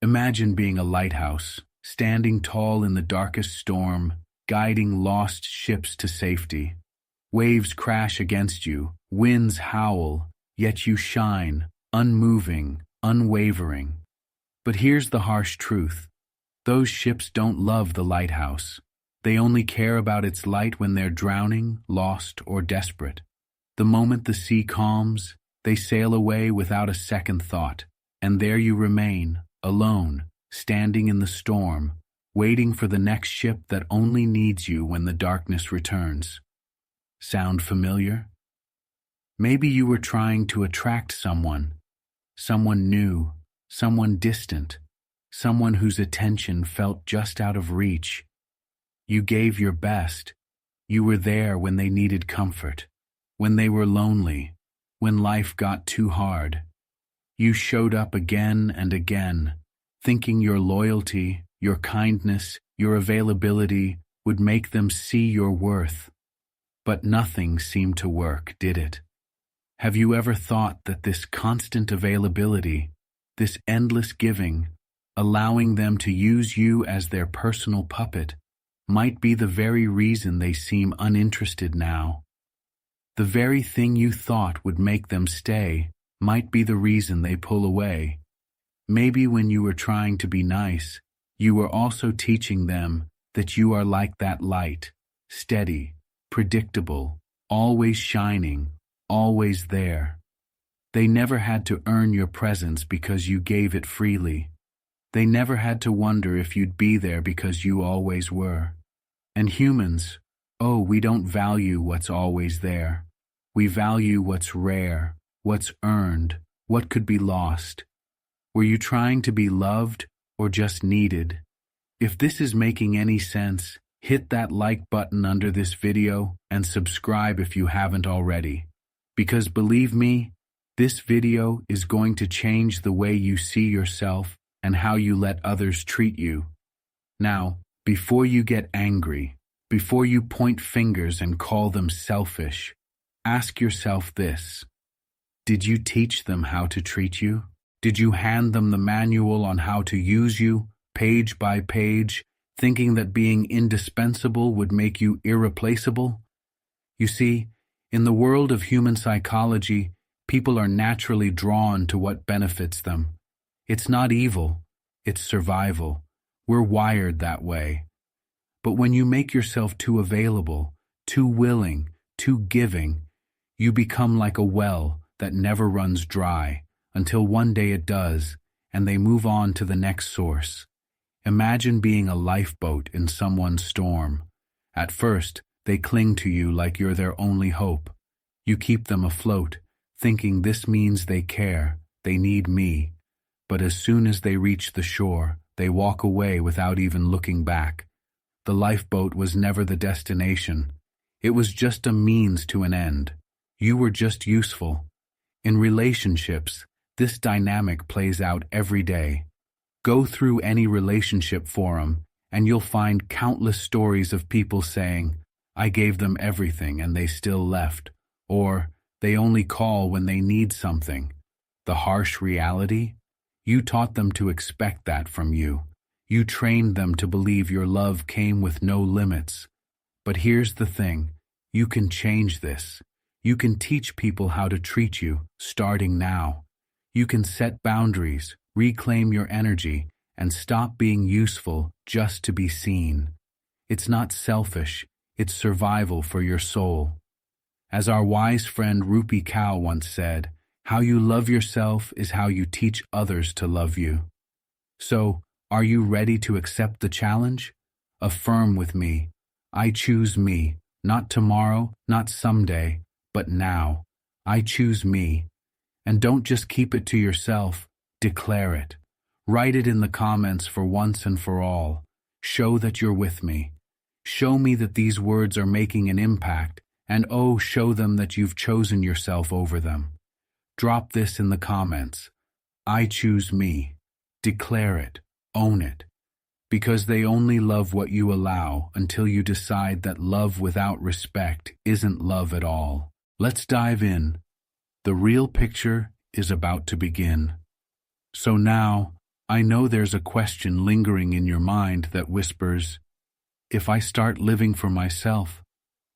Imagine being a lighthouse, standing tall in the darkest storm, guiding lost ships to safety. Waves crash against you, winds howl, yet you shine, unmoving, unwavering. But here's the harsh truth. Those ships don't love the lighthouse. They only care about its light when they're drowning, lost, or desperate. The moment the sea calms, they sail away without a second thought, and there you remain, alone, standing in the storm, waiting for the next ship that only needs you when the darkness returns. Sound familiar? Maybe you were trying to attract someone new, someone distant, someone whose attention felt just out of reach. You gave your best. You were there when they needed comfort, when they were lonely, when life got too hard. You showed up again and again, thinking your loyalty, your kindness, your availability would make them see your worth. But nothing seemed to work, did it? Have you ever thought that this constant availability, this endless giving, allowing them to use you as their personal puppet, might be the very reason they seem uninterested now? The very thing you thought would make them stay might be the reason they pull away. Maybe when you were trying to be nice, you were also teaching them that you are like that light, steady, predictable, always shining, always there. They never had to earn your presence because you gave it freely. They never had to wonder if you'd be there because you always were. And humans, oh, we don't value what's always there. We value what's rare, what's earned, what could be lost. Were you trying to be loved or just needed? If this is making any sense, hit that like button under this video and subscribe if you haven't already. Because believe me, this video is going to change the way you see yourself and how you let others treat you. Now, before you get angry, before you point fingers and call them selfish, ask yourself this. Did you teach them how to treat you? Did you hand them the manual on how to use you, page by page, thinking that being indispensable would make you irreplaceable? You see, in the world of human psychology, people are naturally drawn to what benefits them. It's not evil, it's survival. We're wired that way. But when you make yourself too available, too willing, too giving, you become like a well that never runs dry, until one day it does, and they move on to the next source. Imagine being a lifeboat in someone's storm. At first, they cling to you like you're their only hope. You keep them afloat, thinking this means they care, they need me. But as soon as they reach the shore, they walk away without even looking back. The lifeboat was never the destination. It was just a means to an end. You were just useful. In relationships, this dynamic plays out every day. Go through any relationship forum, and you'll find countless stories of people saying, I gave them everything and they still left, or they only call when they need something. The harsh reality? You taught them to expect that from you. You trained them to believe your love came with no limits. But here's the thing, you can change this. You can teach people how to treat you, starting now. You can set boundaries, reclaim your energy, and stop being useful just to be seen. It's not selfish, it's survival for your soul. As our wise friend Rupi Kaur once said, how you love yourself is how you teach others to love you. So, are you ready to accept the challenge? Affirm with me, I choose me, not tomorrow, not someday, but now. I choose me. And don't just keep it to yourself, declare it. Write it in the comments for once and for all. Show that you're with me. Show me that these words are making an impact, and oh, show them that you've chosen yourself over them. Drop this in the comments. I choose me. Declare it. Own it. Because they only love what you allow until you decide that love without respect isn't love at all. Let's dive in. The real picture is about to begin. So now, I know there's a question lingering in your mind that whispers, if I start living for myself,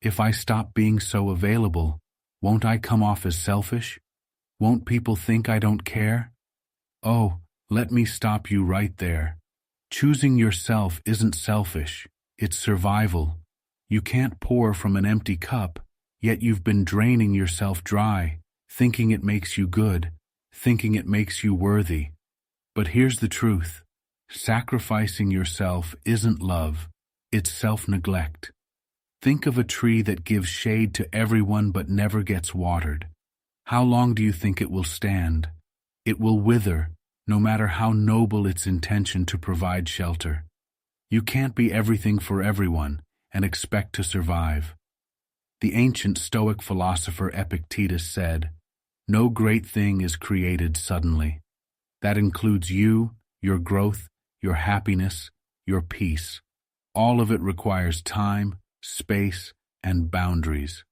if I stop being so available, won't I come off as selfish? Won't people think I don't care? Oh, let me stop you right there. Choosing yourself isn't selfish, it's survival. You can't pour from an empty cup, yet you've been draining yourself dry, thinking it makes you good, thinking it makes you worthy. But here's the truth. Sacrificing yourself isn't love, it's self-neglect. Think of a tree that gives shade to everyone but never gets watered. How long do you think it will stand? It will wither, no matter how noble its intention to provide shelter. You can't be everything for everyone and expect to survive. The ancient Stoic philosopher Epictetus said, "No great thing is created suddenly." That includes you, your growth, your happiness, your peace. All of it requires time, space, and boundaries.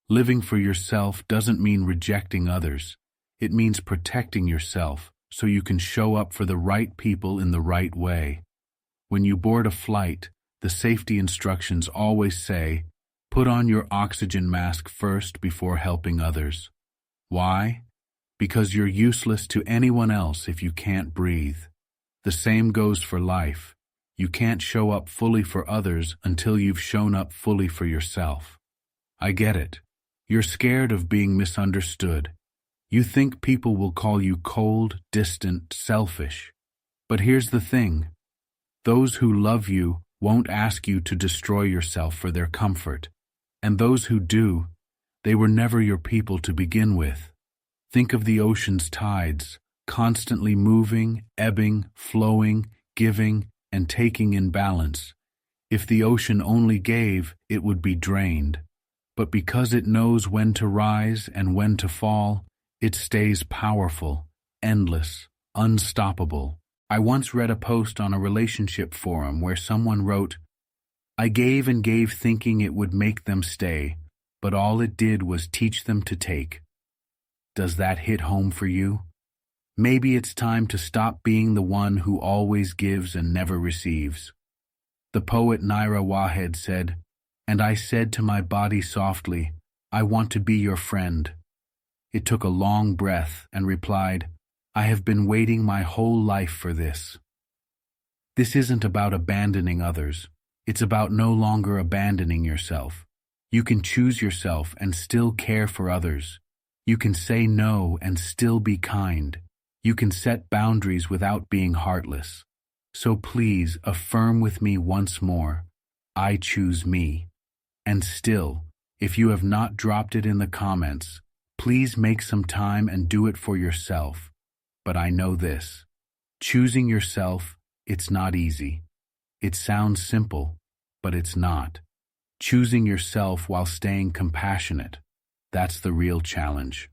Living for yourself doesn't mean rejecting others. It means protecting yourself so you can show up for the right people in the right way. When you board a flight, the safety instructions always say, put on your oxygen mask first before helping others. Why? Because you're useless to anyone else if you can't breathe. The same goes for life. You can't show up fully for others until you've shown up fully for yourself. I get it. You're scared of being misunderstood. You think people will call you cold, distant, selfish. But here's the thing. Those who love you won't ask you to destroy yourself for their comfort. And those who do, they were never your people to begin with. Think of the ocean's tides, constantly moving, ebbing, flowing, giving, and taking in balance. If the ocean only gave, it would be drained. But because it knows when to rise and when to fall, it stays powerful, endless, unstoppable. I once read a post on a relationship forum where someone wrote, "I gave and gave thinking it would make them stay, but all it did was teach them to take." Does that hit home for you? Maybe it's time to stop being the one who always gives and never receives. The poet Naira Wahed said, "And I said to my body softly, I want to be your friend." It took a long breath and replied, "I have been waiting my whole life for this." This isn't about abandoning others. It's about no longer abandoning yourself. You can choose yourself and still care for others. You can say no and still be kind. You can set boundaries without being heartless. So please affirm with me once more, I choose me. And still, if you have not dropped it in the comments, please make some time and do it for yourself. But I know this. Choosing yourself, it's not easy. It sounds simple, but it's not. Choosing yourself while staying compassionate, that's the real challenge.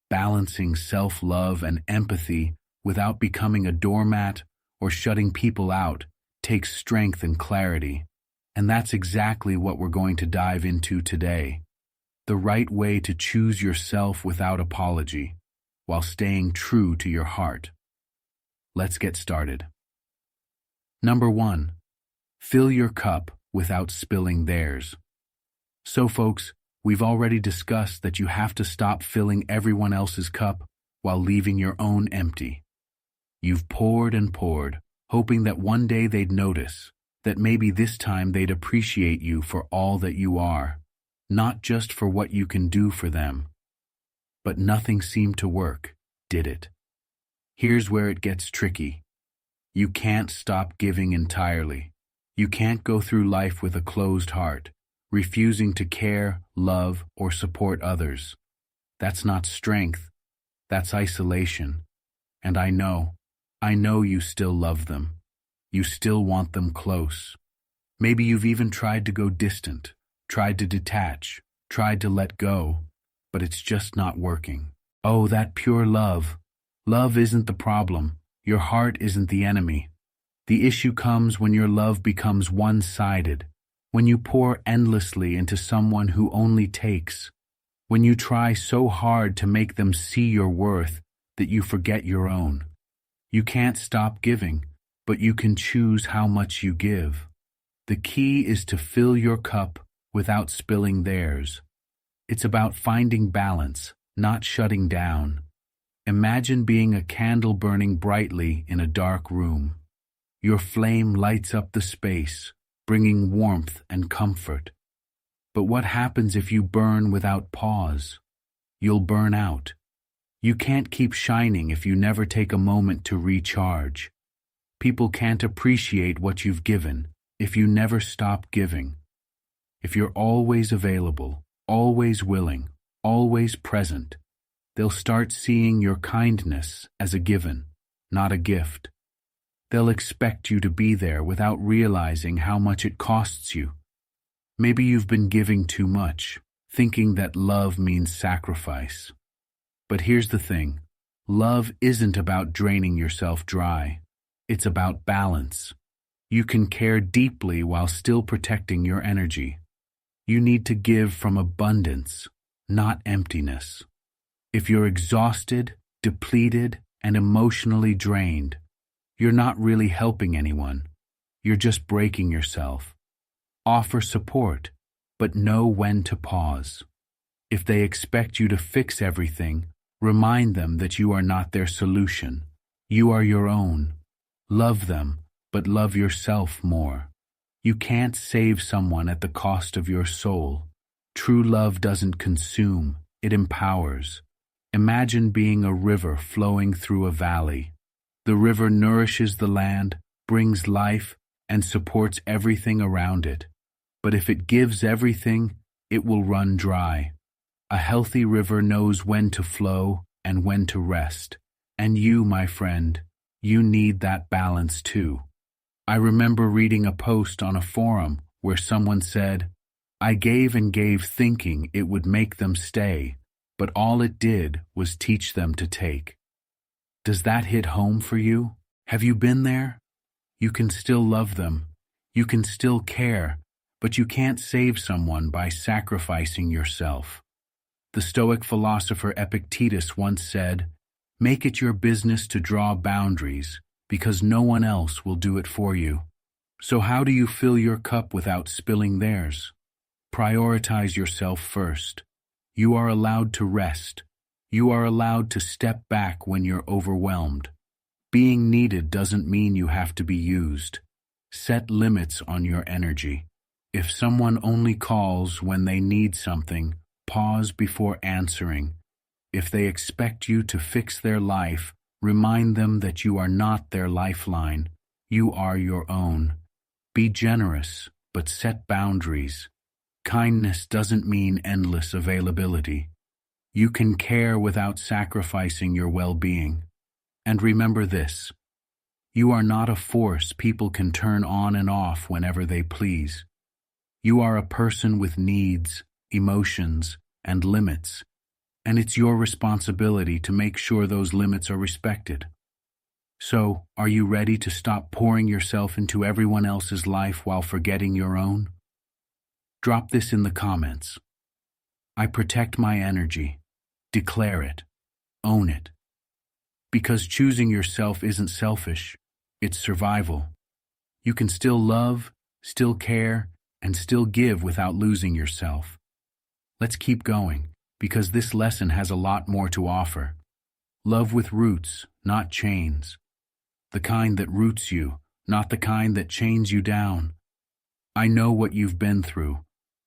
Balancing self-love and empathy without becoming a doormat or shutting people out takes strength and clarity. And that's exactly what we're going to dive into today. The right way to choose yourself without apology, while staying true to your heart. Let's get started. Number 1. Fill your cup without spilling theirs. So folks, we've already discussed that you have to stop filling everyone else's cup while leaving your own empty. You've poured and poured, hoping that one day they'd notice, that maybe this time they'd appreciate you for all that you are, not just for what you can do for them. But nothing seemed to work, did it? Here's where it gets tricky. You can't stop giving entirely. You can't go through life with a closed heart, refusing to care, love, or support others. That's not strength. That's isolation. And I know you still love them. You still want them close. Maybe you've even tried to go distant, tried to detach, tried to let go, but it's just not working. Oh, that pure love. Love isn't the problem. Your heart isn't the enemy. The issue comes when your love becomes one-sided, when you pour endlessly into someone who only takes, when you try so hard to make them see your worth that you forget your own. You can't stop giving, but you can choose how much you give. The key is to fill your cup without spilling theirs. It's about finding balance, not shutting down. Imagine being a candle burning brightly in a dark room. Your flame lights up the space, bringing warmth and comfort. But what happens if you burn without pause? You'll burn out. You can't keep shining if you never take a moment to recharge. People can't appreciate what you've given if you never stop giving. If you're always available, always willing, always present, they'll start seeing your kindness as a given, not a gift. They'll expect you to be there without realizing how much it costs you. Maybe you've been giving too much, thinking that love means sacrifice. But here's the thing, love isn't about draining yourself dry. It's about balance. You can care deeply while still protecting your energy. You need to give from abundance, not emptiness. If you're exhausted, depleted, and emotionally drained, you're not really helping anyone. You're just breaking yourself. Offer support, but know when to pause. If they expect you to fix everything, remind them that you are not their solution. You are your own. Love them, but love yourself more. You can't save someone at the cost of your soul. True love doesn't consume, it empowers. Imagine being a river flowing through a valley. The river nourishes the land, brings life, and supports everything around it. But if it gives everything, it will run dry. A healthy river knows when to flow and when to rest. And you, my friend, you need that balance too. I remember reading a post on a forum where someone said, "I gave and gave thinking it would make them stay, but all it did was teach them to take." Does that hit home for you? Have you been there? You can still love them. You can still care, but you can't save someone by sacrificing yourself. The Stoic philosopher Epictetus once said, "Make it your business to draw boundaries, because no one else will do it for you." So how do you fill your cup without spilling theirs? Prioritize yourself first. You are allowed to rest. You are allowed to step back when you're overwhelmed. Being needed doesn't mean you have to be used. Set limits on your energy. If someone only calls when they need something, pause before answering. If they expect you to fix their life, remind them that you are not their lifeline. You are your own. Be generous, but set boundaries. Kindness doesn't mean endless availability. You can care without sacrificing your well-being. And remember this, you are not a force people can turn on and off whenever they please. You are a person with needs, emotions, and limits, and it's your responsibility to make sure those limits are respected. So, are you ready to stop pouring yourself into everyone else's life while forgetting your own? Drop this in the comments. I protect my energy. Declare it. Own it. Because choosing yourself isn't selfish, it's survival. You can still love, still care, and still give without losing yourself. Let's keep going, because this lesson has a lot more to offer. Love with roots, not chains. The kind that roots you, not the kind that chains you down. I know what you've been through,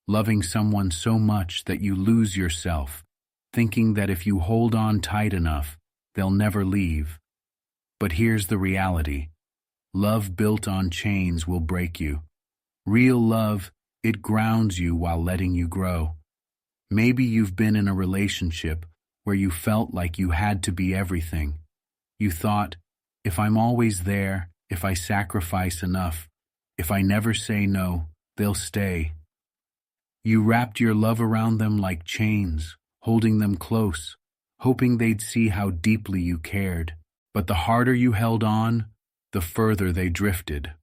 loving someone so much that you lose yourself, thinking that if you hold on tight enough, they'll never leave. But here's the reality. Love built on chains will break you. Real love, it grounds you while letting you grow. Maybe you've been in a relationship where you felt like you had to be everything. You thought, if I'm always there, if I sacrifice enough, if I never say no, they'll stay. You wrapped your love around them like chains, holding them close, hoping they'd see how deeply you cared. But the harder you held on, the further they drifted.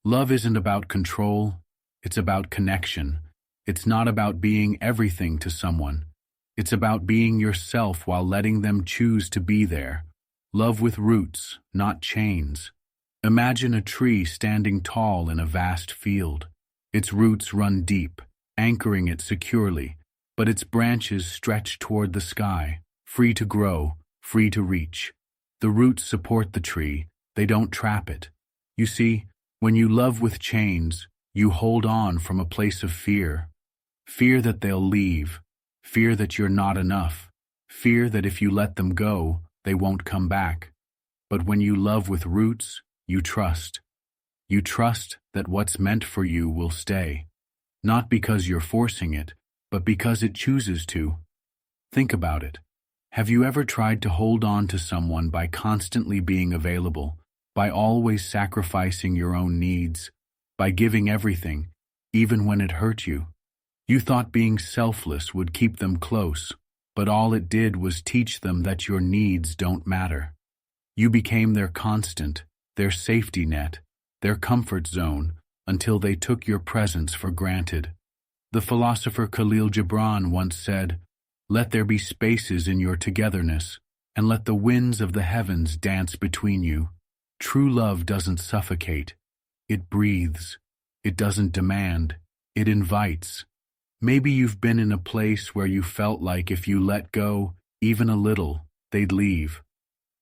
Love isn't about control, it's about connection. It's not about being everything to someone. It's about being yourself while letting them choose to be there. Love with roots, not chains. Imagine a tree standing tall in a vast field. Its roots run deep, anchoring it securely, but its branches stretch toward the sky, free to grow, free to reach. The roots support the tree, they don't trap it. You see, when you love with chains, you hold on from a place of fear. Fear that they'll leave, fear that you're not enough, fear that if you let them go, they won't come back. But when you love with roots, you trust. You trust that what's meant for you will stay. Not because you're forcing it, but because it chooses to. Think about it. Have you ever tried to hold on to someone by constantly being available, by always sacrificing your own needs, by giving everything, even when it hurt you? You thought being selfless would keep them close, but all it did was teach them that your needs don't matter. You became their constant, their safety net, their comfort zone, until they took your presence for granted. The philosopher Khalil Gibran once said, "Let there be spaces in your togetherness, and let the winds of the heavens dance between you." True love doesn't suffocate. It breathes. It doesn't demand. It invites. Maybe you've been in a place where you felt like if you let go, even a little, they'd leave.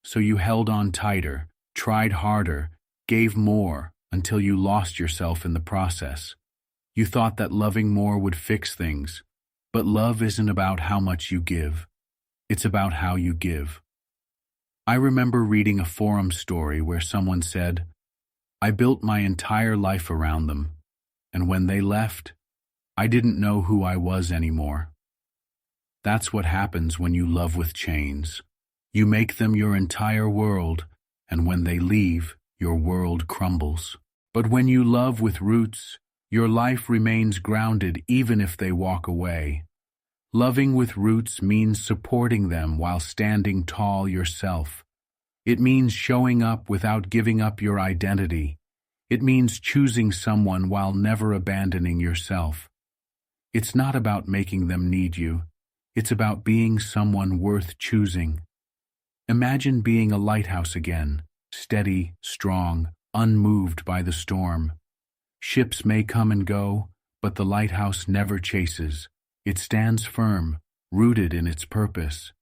So you held on tighter, tried harder, gave more, until you lost yourself in the process. You thought that loving more would fix things, but love isn't about how much you give. It's about how you give. I remember reading a forum story where someone said, "I built my entire life around them, and when they left, I didn't know who I was anymore." That's what happens when you love with chains. You make them your entire world, and when they leave, your world crumbles. But when you love with roots, your life remains grounded even if they walk away. Loving with roots means supporting them while standing tall yourself. It means showing up without giving up your identity. It means choosing someone while never abandoning yourself. It's not about making them need you. It's about being someone worth choosing. Imagine being a lighthouse again, steady, strong, unmoved by the storm. Ships may come and go, but the lighthouse never chases. It stands firm, rooted in its purpose.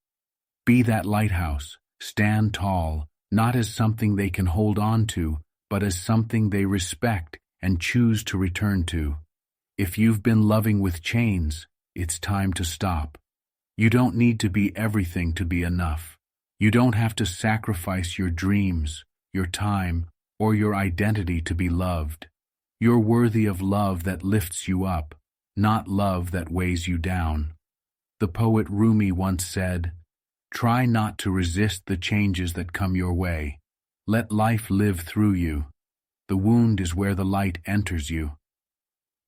Be that lighthouse. Stand tall, not as something they can hold on to, but as something they respect and choose to return to. If you've been loving with chains, it's time to stop. You don't need to be everything to be enough. You don't have to sacrifice your dreams, your time, or your identity to be loved. You're worthy of love that lifts you up, not love that weighs you down. The poet Rumi once said, "Try not to resist the changes that come your way. Let life live through you. The wound is where the light enters you."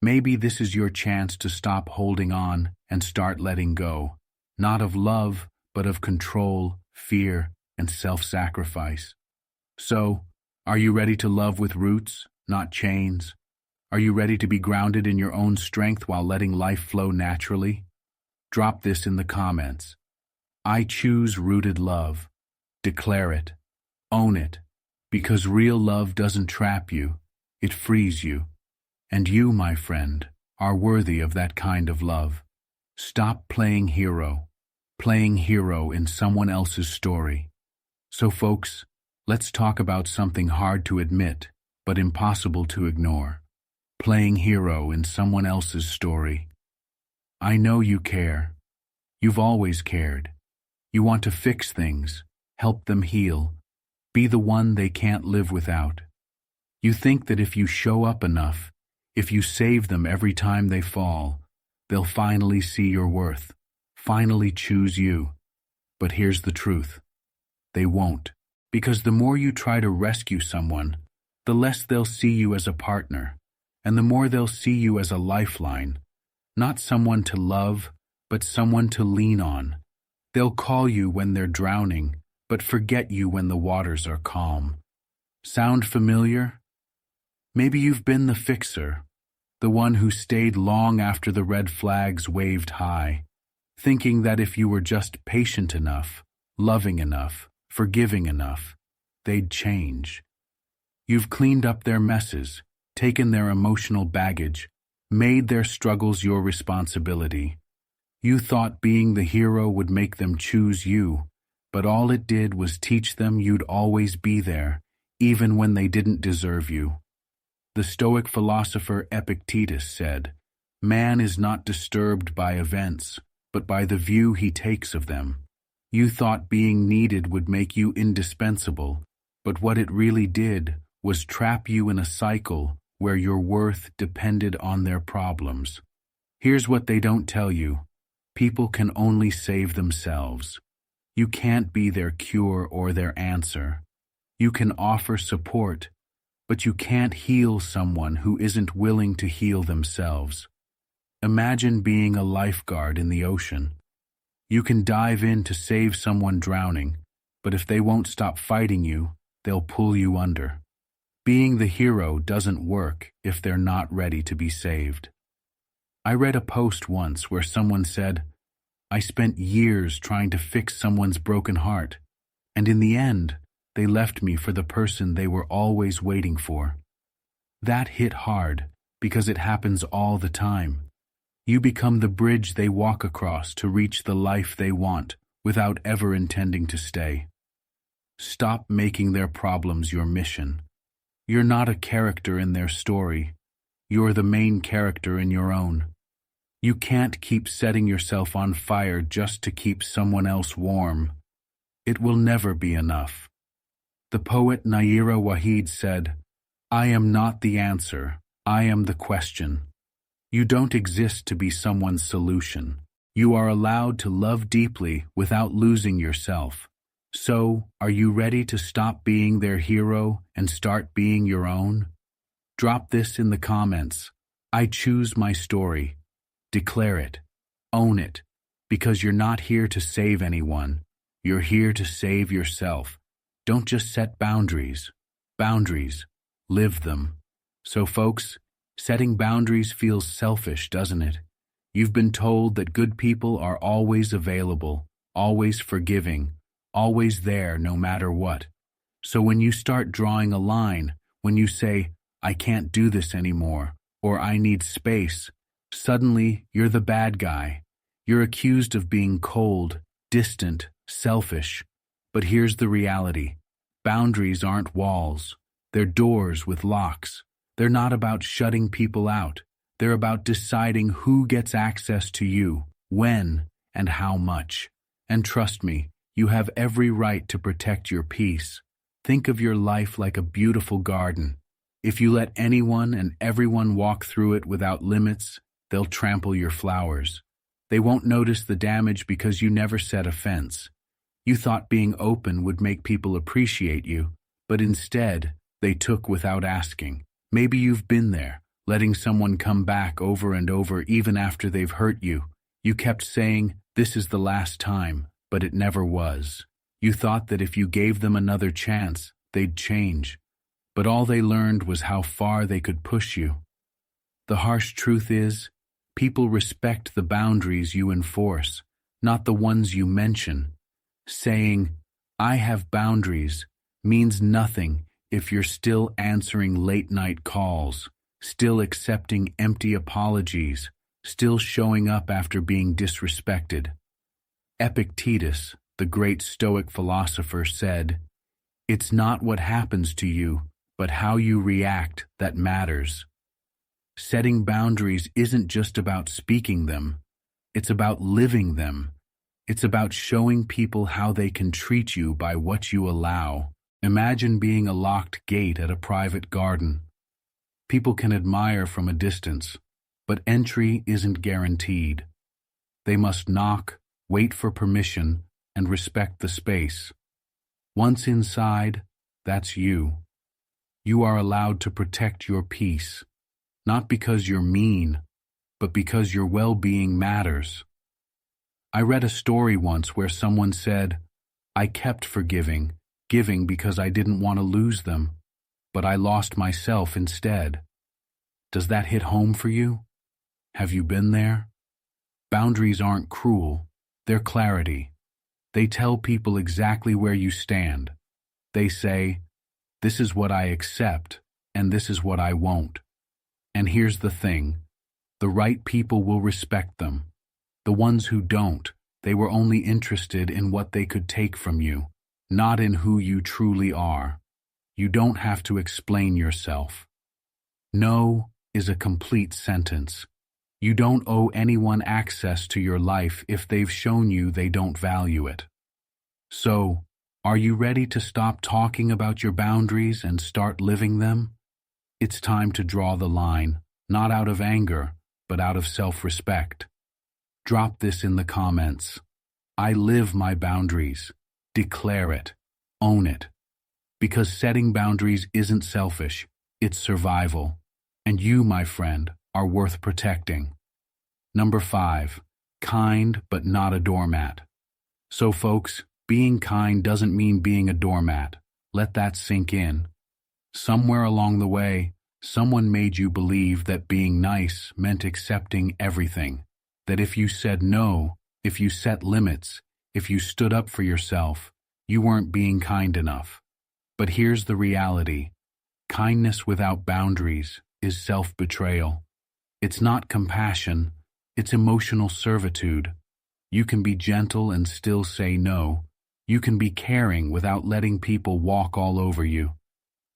Maybe this is your chance to stop holding on and start letting go, not of love, but of control, fear, and self-sacrifice. So, are you ready to love with roots, not chains? Are you ready to be grounded in your own strength while letting life flow naturally? Drop this in the comments. I choose rooted love. Declare it. Own it. Because real love doesn't trap you. It frees you. And you, my friend, are worthy of that kind of love. Stop playing hero. Playing hero in someone else's story. So folks, let's talk about something hard to admit, but impossible to ignore. Playing hero in someone else's story. I know you care. You've always cared. You want to fix things, help them heal, be the one they can't live without. You think that if you show up enough, if you save them every time they fall, they'll finally see your worth, finally choose you. But here's the truth. They won't. Because the more you try to rescue someone, the less they'll see you as a partner, and the more they'll see you as a lifeline, not someone to love, but someone to lean on. They'll call you when they're drowning, but forget you when the waters are calm. Sound familiar? Maybe you've been the fixer, the one who stayed long after the red flags waved high, thinking that if you were just patient enough, loving enough, forgiving enough, they'd change. You've cleaned up their messes, taken their emotional baggage, made their struggles your responsibility. You thought being the hero would make them choose you, but all it did was teach them you'd always be there, even when they didn't deserve you. The Stoic philosopher Epictetus said, "Man is not disturbed by events, but by the view he takes of them." You thought being needed would make you indispensable, but what it really did was trap you in a cycle where your worth depended on their problems. Here's what they don't tell you. People can only save themselves. You can't be their cure or their answer. You can offer support, but you can't heal someone who isn't willing to heal themselves. Imagine being a lifeguard in the ocean. You can dive in to save someone drowning, but if they won't stop fighting you, they'll pull you under. Being the hero doesn't work if they're not ready to be saved. I read a post once where someone said, "I spent years trying to fix someone's broken heart, and in the end, they left me for the person they were always waiting for." That hit hard because it happens all the time. You become the bridge they walk across to reach the life they want without ever intending to stay. Stop making their problems your mission. You're not a character in their story. You're the main character in your own. You can't keep setting yourself on fire just to keep someone else warm. It will never be enough. The poet Naira Wahid said, "I am not the answer, I am the question." You don't exist to be someone's solution. You are allowed to love deeply without losing yourself. So, are you ready to stop being their hero and start being your own? Drop this in the comments. I choose my story. Declare it. Own it. Because you're not here to save anyone. You're here to save yourself. Don't just set boundaries. Boundaries. Live them. So folks, setting boundaries feels selfish, doesn't it? You've been told that good people are always available, always forgiving, always there no matter what. So when you start drawing a line, when you say, "I can't do this anymore," or "I need space," suddenly you're the bad guy. You're accused of being cold, distant, selfish. But here's the reality. Boundaries aren't walls. They're doors with locks. They're not about shutting people out. They're about deciding who gets access to you, when, and how much. And trust me, you have every right to protect your peace. Think of your life like a beautiful garden. If you let anyone and everyone walk through it without limits, they'll trample your flowers. They won't notice the damage because you never set a fence. You thought being open would make people appreciate you, but instead, they took without asking. Maybe you've been there, letting someone come back over and over even after they've hurt you. You kept saying, "This is the last time," but it never was. You thought that if you gave them another chance, they'd change. But all they learned was how far they could push you. The harsh truth is, people respect the boundaries you enforce, not the ones you mention. Saying, "I have boundaries," means nothing if you're still answering late-night calls, still accepting empty apologies, still showing up after being disrespected. Epictetus, the great Stoic philosopher, said, "It's not what happens to you, but how you react that matters." Setting boundaries isn't just about speaking them, it's about living them. It's about showing people how they can treat you by what you allow. Imagine being a locked gate at a private garden. People can admire from a distance, but entry isn't guaranteed. They must knock, wait for permission, and respect the space. Once inside, that's you. You are allowed to protect your peace, not because you're mean, but because your well-being matters. I read a story once where someone said, "I kept forgiving, giving because I didn't want to lose them, but I lost myself instead." Does that hit home for you? Have you been there? Boundaries aren't cruel, they're clarity. They tell people exactly where you stand. They say, "This is what I accept, and this is what I won't." And here's the thing, the right people will respect them. The ones who don't, they were only interested in what they could take from you, not in who you truly are. You don't have to explain yourself. No is a complete sentence. You don't owe anyone access to your life if they've shown you they don't value it. So, are you ready to stop talking about your boundaries and start living them? It's time to draw the line, not out of anger, but out of self-respect. Drop this in the comments. I live my boundaries. Declare it. Own it. Because setting boundaries isn't selfish, it's survival. And you, my friend, are worth protecting. Number 5, kind but not a doormat. So folks, being kind doesn't mean being a doormat. Let that sink in. Somewhere along the way, someone made you believe that being nice meant accepting everything. That if you said no, if you set limits, if you stood up for yourself, you weren't being kind enough. But here's the reality. Kindness without boundaries is self-betrayal. It's not compassion, it's emotional servitude. You can be gentle and still say no. You can be caring without letting people walk all over you.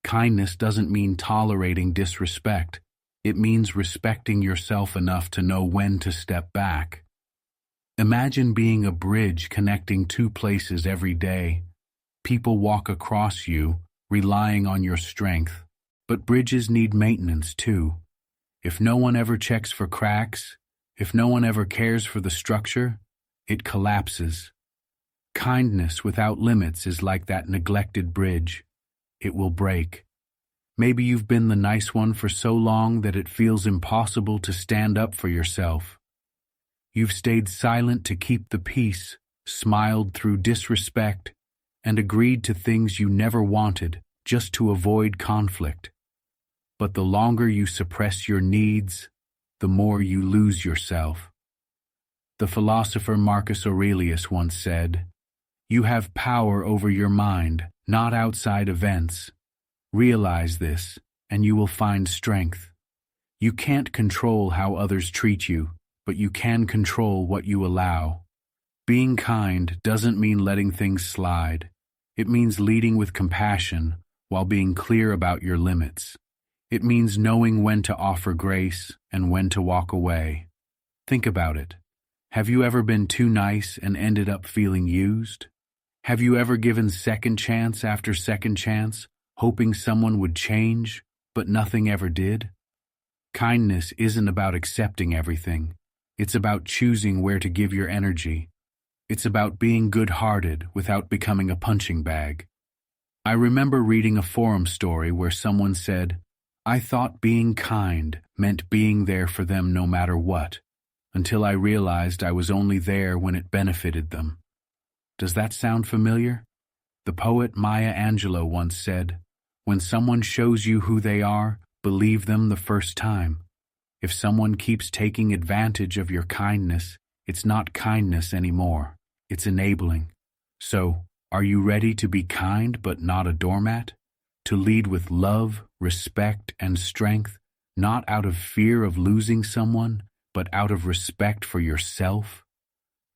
Kindness doesn't mean tolerating disrespect. It means respecting yourself enough to know when to step back. Imagine being a bridge connecting two places every day. People walk across you, relying on your strength. But bridges need maintenance too. If no one ever checks for cracks, if no one ever cares for the structure, it collapses. Kindness without limits is like that neglected bridge. It will break. Maybe you've been the nice one for so long that it feels impossible to stand up for yourself. You've stayed silent to keep the peace, smiled through disrespect, and agreed to things you never wanted just to avoid conflict. But the longer you suppress your needs, the more you lose yourself. The philosopher Marcus Aurelius once said, "You have power over your mind, not outside events. Realize this, and you will find strength. You can't control how others treat you, but you can control what you allow." Being kind doesn't mean letting things slide. It means leading with compassion while being clear about your limits. It means knowing when to offer grace and when to walk away. Think about it. Have you ever been too nice and ended up feeling used? Have you ever given second chance after second chance, hoping someone would change, but nothing ever did? Kindness isn't about accepting everything. It's about choosing where to give your energy. It's about being good-hearted without becoming a punching bag. I remember reading a forum story where someone said, "I thought being kind meant being there for them no matter what, until I realized I was only there when it benefited them." Does that sound familiar? The poet Maya Angelou once said, "When someone shows you who they are, believe them the first time. If someone keeps taking advantage of your kindness, it's not kindness anymore. It's enabling." So, are you ready to be kind but not a doormat? To lead with love, respect, and strength, not out of fear of losing someone, but out of respect for yourself?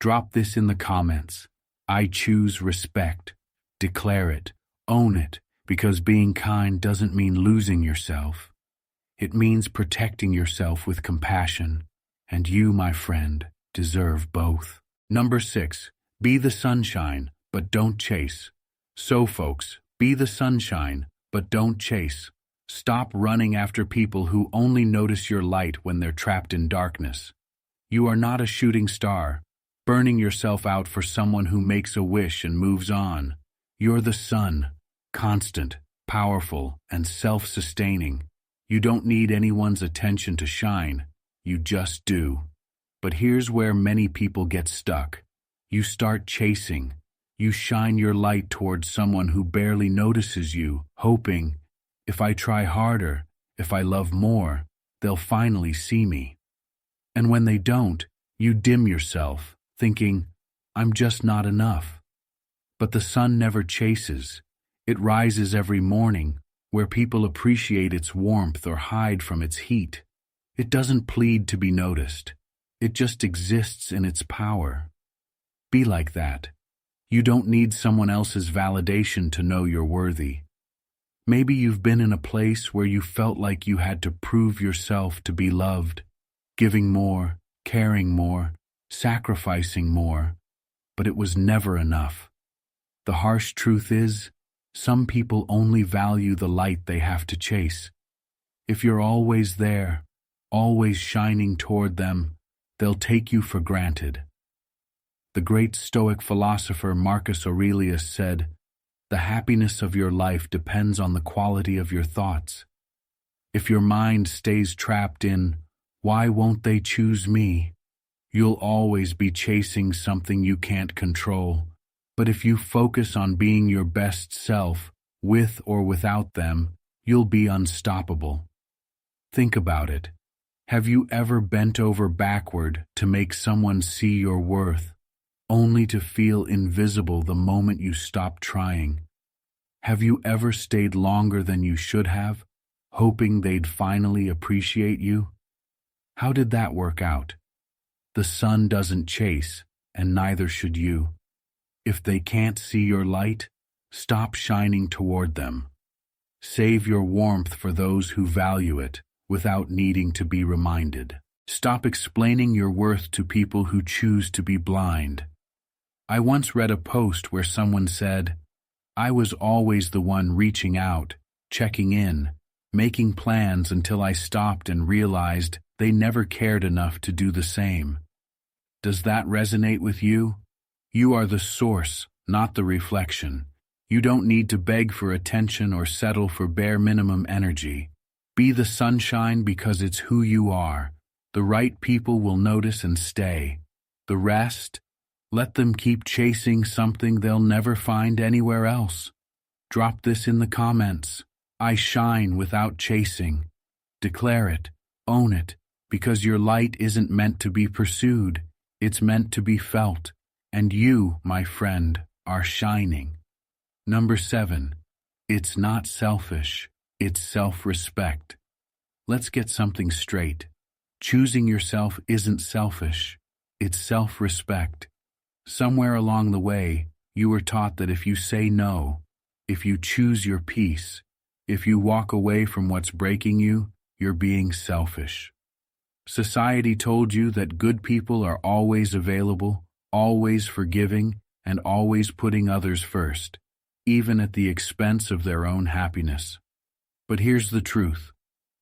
Drop this in the comments. I choose respect. Declare it. Own it, because being kind doesn't mean losing yourself. It means protecting yourself with compassion, and you, my friend, deserve both. Number 6, be the sunshine, but don't chase. So folks, be the sunshine, but don't chase. Stop running after people who only notice your light when they're trapped in darkness. You are not a shooting star, burning yourself out for someone who makes a wish and moves on. You're the sun, constant, powerful, and self-sustaining. You don't need anyone's attention to shine. You just do. But here's where many people get stuck. You start chasing. You shine your light towards someone who barely notices you, hoping, if I try harder, if I love more, they'll finally see me. And when they don't, you dim yourself, thinking, I'm just not enough. But the sun never chases. It rises every morning, where people appreciate its warmth or hide from its heat. It doesn't plead to be noticed. It just exists in its power. Be like that. You don't need someone else's validation to know you're worthy. Maybe you've been in a place where you felt like you had to prove yourself to be loved, giving more, caring more, sacrificing more, but it was never enough. The harsh truth is, some people only value the light they have to chase. If you're always there, always shining toward them, they'll take you for granted. The great Stoic philosopher Marcus Aurelius said, "The happiness of your life depends on the quality of your thoughts. If your mind stays trapped in, 'Why won't they choose me?' you'll always be chasing something you can't control. But if you focus on being your best self, with or without them, you'll be unstoppable." Think about it. Have you ever bent over backward to make someone see your worth, only to feel invisible the moment you stop trying? Have you ever stayed longer than you should have, hoping they'd finally appreciate you? How did that work out? The sun doesn't chase, and neither should you. If they can't see your light, stop shining toward them. Save your warmth for those who value it, without needing to be reminded. Stop explaining your worth to people who choose to be blind. I once read a post where someone said, "I was always the one reaching out, checking in, making plans until I stopped and realized they never cared enough to do the same." Does that resonate with you? You are the source, not the reflection. You don't need to beg for attention or settle for bare minimum energy. Be the sunshine because it's who you are. The right people will notice and stay. The rest, let them keep chasing something they'll never find anywhere else. Drop this in the comments. I shine without chasing. Declare it, own it, because your light isn't meant to be pursued. It's meant to be felt. And you, my friend, are shining. Number 7. It's not selfish. It's self-respect. Let's get something straight. Choosing yourself isn't selfish. It's self-respect. Somewhere along the way, you were taught that if you say no, if you choose your peace, if you walk away from what's breaking you, you're being selfish. Society told you that good people are always available, always forgiving, and always putting others first, even at the expense of their own happiness. But here's the truth.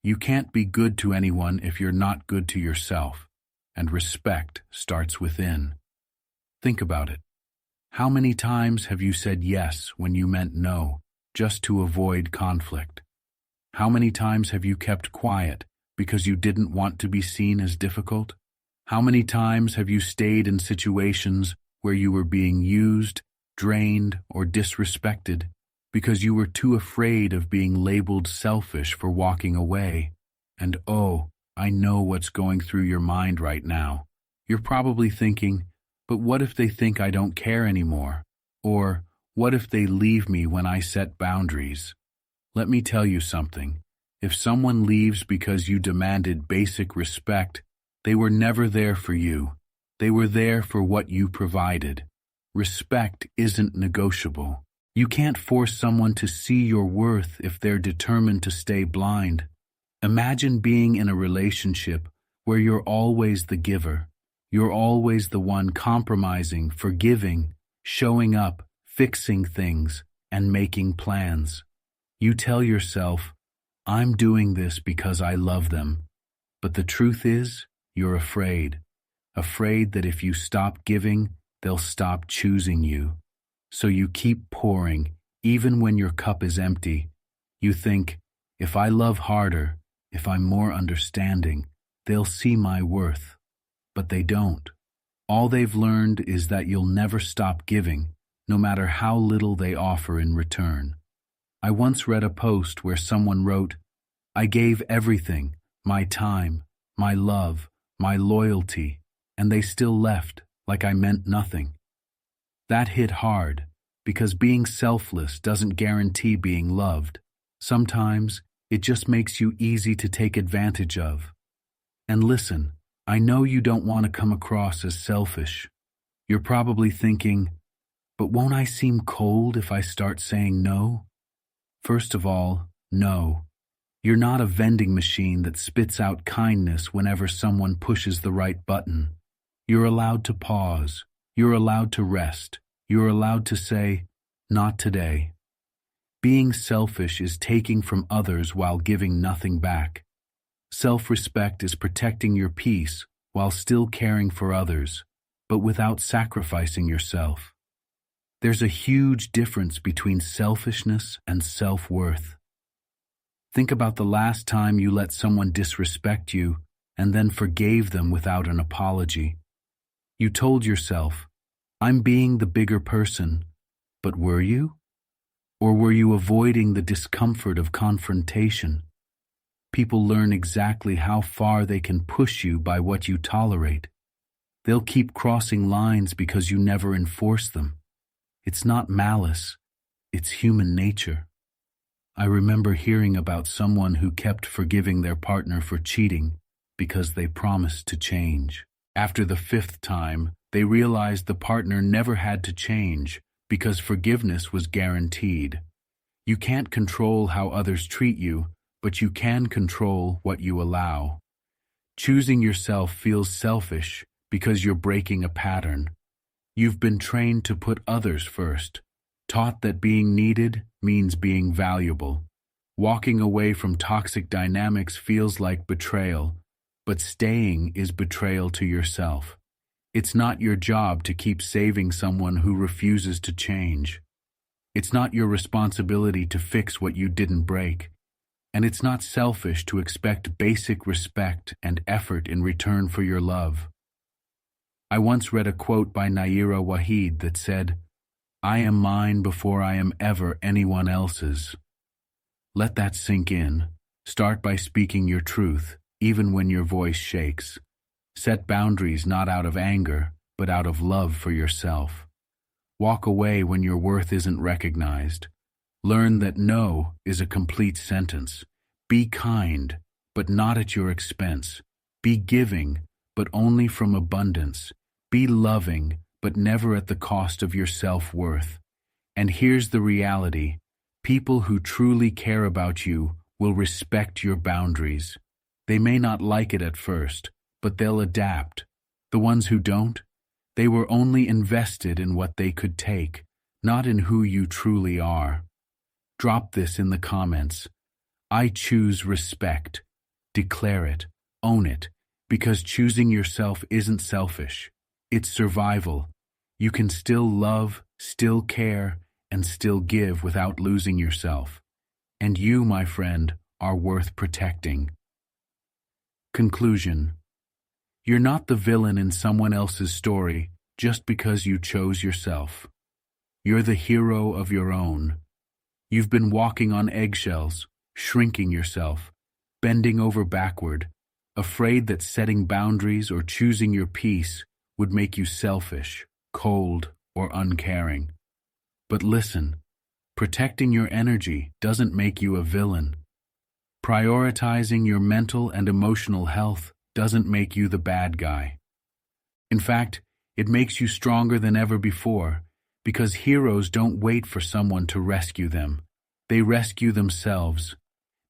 You can't be good to anyone if you're not good to yourself, and respect starts within. Think about it. How many times have you said yes when you meant no, just to avoid conflict? How many times have you kept quiet because you didn't want to be seen as difficult? How many times have you stayed in situations where you were being used, drained, or disrespected because you were too afraid of being labeled selfish for walking away? And oh, I know what's going through your mind right now. You're probably thinking, but what if they think I don't care anymore? Or what if they leave me when I set boundaries? Let me tell you something. If someone leaves because you demanded basic respect, they were never there for you. They were there for what you provided. Respect isn't negotiable. You can't force someone to see your worth if they're determined to stay blind. Imagine being in a relationship where you're always the giver. You're always the one compromising, forgiving, showing up, fixing things, and making plans. You tell yourself, "I'm doing this because I love them." But the truth is, you're afraid. Afraid that if you stop giving, they'll stop choosing you. So you keep pouring, even when your cup is empty. You think, if I love harder, if I'm more understanding, they'll see my worth. But they don't. All they've learned is that you'll never stop giving, no matter how little they offer in return. I once read a post where someone wrote, "I gave everything, my time, my love, my loyalty, and they still left like I meant nothing." That hit hard, because being selfless doesn't guarantee being loved. Sometimes, it just makes you easy to take advantage of. And listen, I know you don't want to come across as selfish. You're probably thinking, but won't I seem cold if I start saying no? First of all, no. You're not a vending machine that spits out kindness whenever someone pushes the right button. You're allowed to pause. You're allowed to rest. You're allowed to say, not today. Being selfish is taking from others while giving nothing back. Self-respect is protecting your peace while still caring for others, but without sacrificing yourself. There's a huge difference between selfishness and self-worth. Think about the last time you let someone disrespect you and then forgave them without an apology. You told yourself, I'm being the bigger person, but were you? Or were you avoiding the discomfort of confrontation? People learn exactly how far they can push you by what you tolerate. They'll keep crossing lines because you never enforce them. It's not malice, it's human nature. I remember hearing about someone who kept forgiving their partner for cheating because they promised to change. After the 5th time, they realized the partner never had to change because forgiveness was guaranteed. You can't control how others treat you, but you can control what you allow. Choosing yourself feels selfish because you're breaking a pattern. You've been trained to put others first, taught that being needed means being valuable. Walking away from toxic dynamics feels like betrayal, but staying is betrayal to yourself. It's not your job to keep saving someone who refuses to change. It's not your responsibility to fix what you didn't break. And it's not selfish to expect basic respect and effort in return for your love. I once read a quote by Naira Waheed that said, I am mine before I am ever anyone else's. Let that sink in. Start by speaking your truth, even when your voice shakes. Set boundaries not out of anger, but out of love for yourself. Walk away when your worth isn't recognized. Learn that no is a complete sentence. Be kind, but not at your expense. Be giving, but only from abundance. Be loving, but never at the cost of your self-worth. And here's the reality. People who truly care about you will respect your boundaries. They may not like it at first, but they'll adapt. The ones who don't, they were only invested in what they could take, not in who you truly are. Drop this in the comments. I choose respect. Declare it. Own it. Because choosing yourself isn't selfish. It's survival. You can still love, still care, and still give without losing yourself. And you, my friend, are worth protecting. Conclusion. You're not the villain in someone else's story just because you chose yourself. You're the hero of your own. You've been walking on eggshells, shrinking yourself, bending over backward, afraid that setting boundaries or choosing your peace would make you selfish, cold, or uncaring. But listen, protecting your energy doesn't make you a villain. Prioritizing your mental and emotional health doesn't make you the bad guy. In fact, it makes you stronger than ever before, because heroes don't wait for someone to rescue them. They rescue themselves.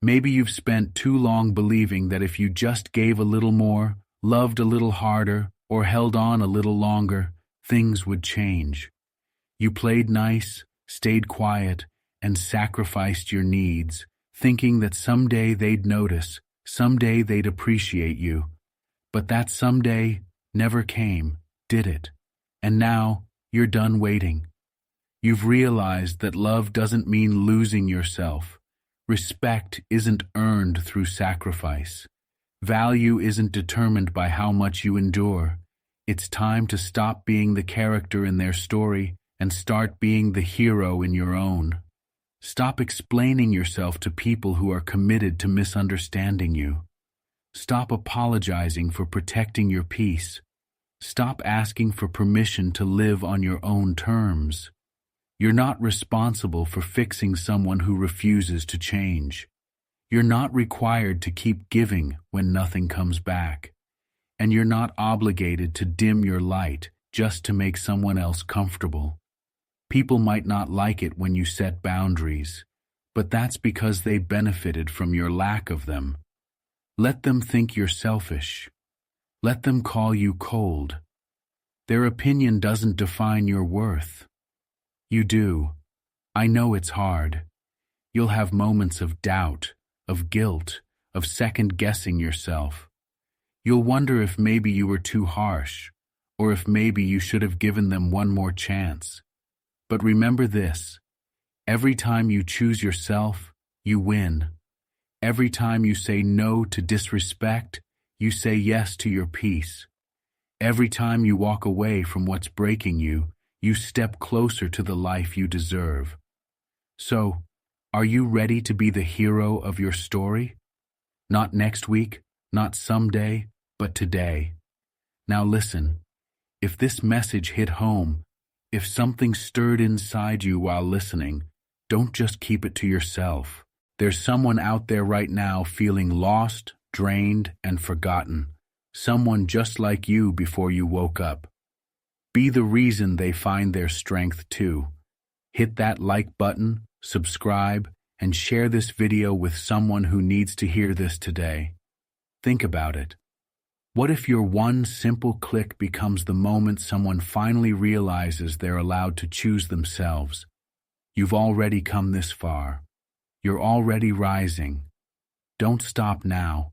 Maybe you've spent too long believing that if you just gave a little more, loved a little harder, or held on a little longer, things would change. You played nice, stayed quiet, and sacrificed your needs, thinking that someday they'd notice, someday they'd appreciate you. But that someday never came, did it? And now, you're done waiting. You've realized that love doesn't mean losing yourself. Respect isn't earned through sacrifice. Value isn't determined by how much you endure. It's time to stop being the character in their story and start being the hero in your own. Stop explaining yourself to people who are committed to misunderstanding you. Stop apologizing for protecting your peace. Stop asking for permission to live on your own terms. You're not responsible for fixing someone who refuses to change. You're not required to keep giving when nothing comes back. And you're not obligated to dim your light just to make someone else comfortable. People might not like it when you set boundaries, but that's because they benefited from your lack of them. Let them think you're selfish. Let them call you cold. Their opinion doesn't define your worth. You do. I know it's hard. You'll have moments of doubt, of guilt, of second-guessing yourself. You'll wonder if maybe you were too harsh, or if maybe you should have given them one more chance. But remember this: every time you choose yourself, you win. Every time you say no to disrespect, you say yes to your peace. Every time you walk away from what's breaking you, you step closer to the life you deserve. So, are you ready to be the hero of your story? Not next week, not someday, but today. Now listen, if this message hit home, if something stirred inside you while listening, don't just keep it to yourself. There's someone out there right now feeling lost, drained, and forgotten. Someone just like you before you woke up. Be the reason they find their strength too. Hit that like button, subscribe, and share this video with someone who needs to hear this today. Think about it. What if your one simple click becomes the moment someone finally realizes they're allowed to choose themselves? You've already come this far. You're already rising. Don't stop now.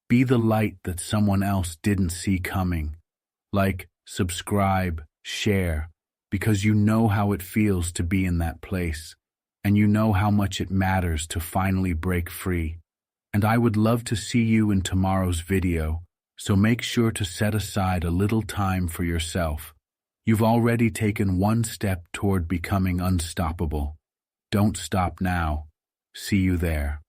Be the light that someone else didn't see coming. Like, subscribe, share, because you know how it feels to be in that place, and you know how much it matters to finally break free. And I would love to see you in tomorrow's video, so make sure to set aside a little time for yourself. You've already taken one step toward becoming unstoppable. Don't stop now. See you there.